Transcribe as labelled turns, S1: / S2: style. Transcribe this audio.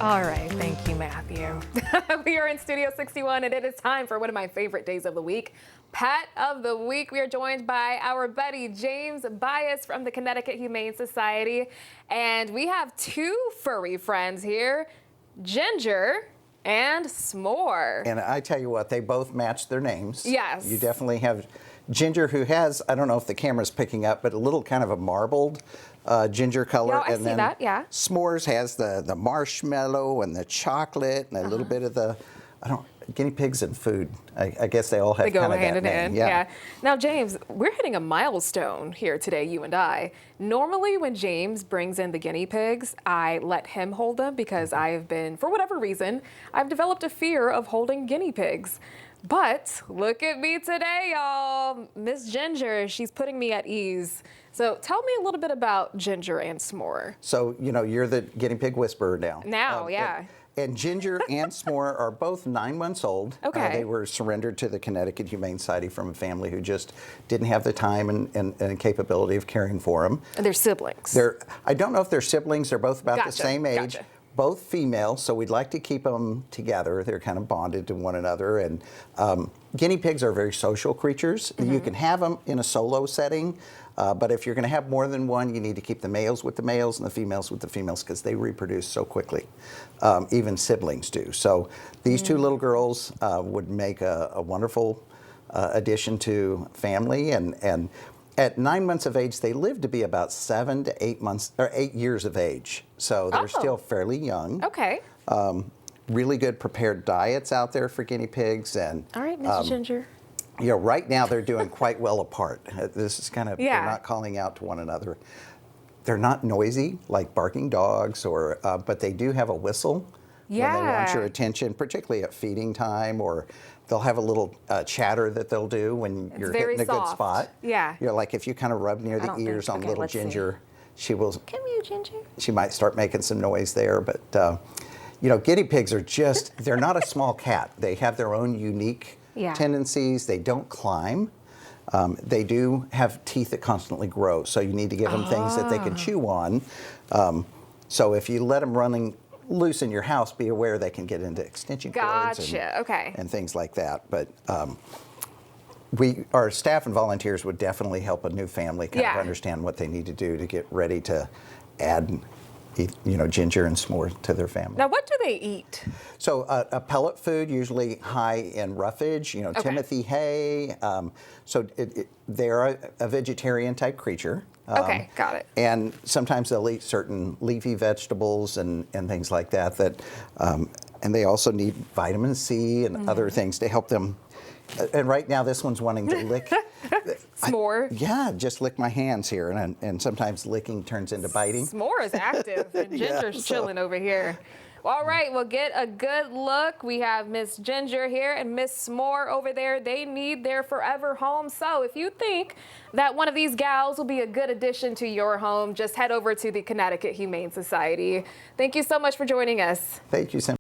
S1: All right, thank you, Matthew. We are in Studio 61, and it is time for one of my favorite days of the week, Pet of the Week. We are joined by our buddy James Bias from the Connecticut Humane Society, and we have two furry friends here, Ginger and S'more.
S2: And I tell you what, they both match their names.
S1: Yes.
S2: You definitely have Ginger, who has, I don't know if the camera's picking up, but a little kind of a marbled ginger color.
S1: Yeah, I see that, yeah.
S2: S'mores has the marshmallow and the chocolate and a little bit of the, guinea pigs and food. I guess they all have
S1: They go
S2: kind of
S1: hand
S2: that
S1: in
S2: name.
S1: hand. Yeah. Now, James, we're hitting a milestone here today, you and I. Normally, when James brings in the guinea pigs, I let him hold them because I have been, for whatever reason, I've developed a fear of holding guinea pigs. But look at me today, y'all. Miss Ginger, she's putting me at ease. So tell me a little bit about Ginger and S'more.
S2: So, you're the guinea pig whisperer now.
S1: Now, yeah.
S2: And Ginger and S'more are both 9 months old.
S1: Okay.
S2: They were surrendered to the Connecticut Humane Society from a family who just didn't have the time and capability of caring for them.
S1: And they're siblings.
S2: I don't know if they're siblings. They're both about the same age.
S1: Gotcha.
S2: Both female, so we'd like to keep them together. They're kind of bonded to one another. And guinea pigs are very social creatures. You can have them in a solo setting, but if you're going to have more than one, you need to keep the males with the males and the females with the females because they reproduce so quickly. Even siblings do. So these two little girls would make a wonderful addition to family. And at 9 months of age, they live to be about 7 to 8 months or 8 years of age. So they're still fairly young.
S1: Okay.
S2: Really good prepared diets out there for guinea pigs. And
S1: All right, Miss Ginger.
S2: right now they're doing quite well apart. This is kind of, they're not calling out to one another. They're not noisy like barking dogs, or but they do have a whistle when they want your attention, particularly at feeding time, or they'll have a little chatter that they'll do when you're hitting a good spot.
S1: Yeah.
S2: Like if you kind of rub near the ears on little Ginger, she will.
S1: Come here, Ginger.
S2: She might start making some noise there, but guinea pigs are just, they're not a small cat. They have their own unique tendencies. They don't climb. They do have teeth that constantly grow, so you need to give them things that they can chew on. So if you let them running loose in your house, be aware they can get into extension cords and things like that. But our staff and volunteers would definitely help a new family kind of understand what they need to do to get ready to add Ginger and S'more to their family.
S1: Now, what do they eat?
S2: So a pellet food, usually high in roughage, Timothy hay. So they're a vegetarian type creature.
S1: Okay, got it.
S2: And sometimes they'll eat certain leafy vegetables and things like that. And they also need vitamin C and other things to help them. And right now, this one's wanting to lick.
S1: S'more?
S2: Just lick my hands here. And sometimes licking turns into biting.
S1: S'more is active, and Ginger's chilling over here. Well, all right, we'll get a good look. We have Miss Ginger here and Miss S'more over there. They need their forever home. So if you think that one of these gals will be a good addition to your home, just head over to the Connecticut Humane Society. Thank you so much for joining us.
S2: Thank you, Sam.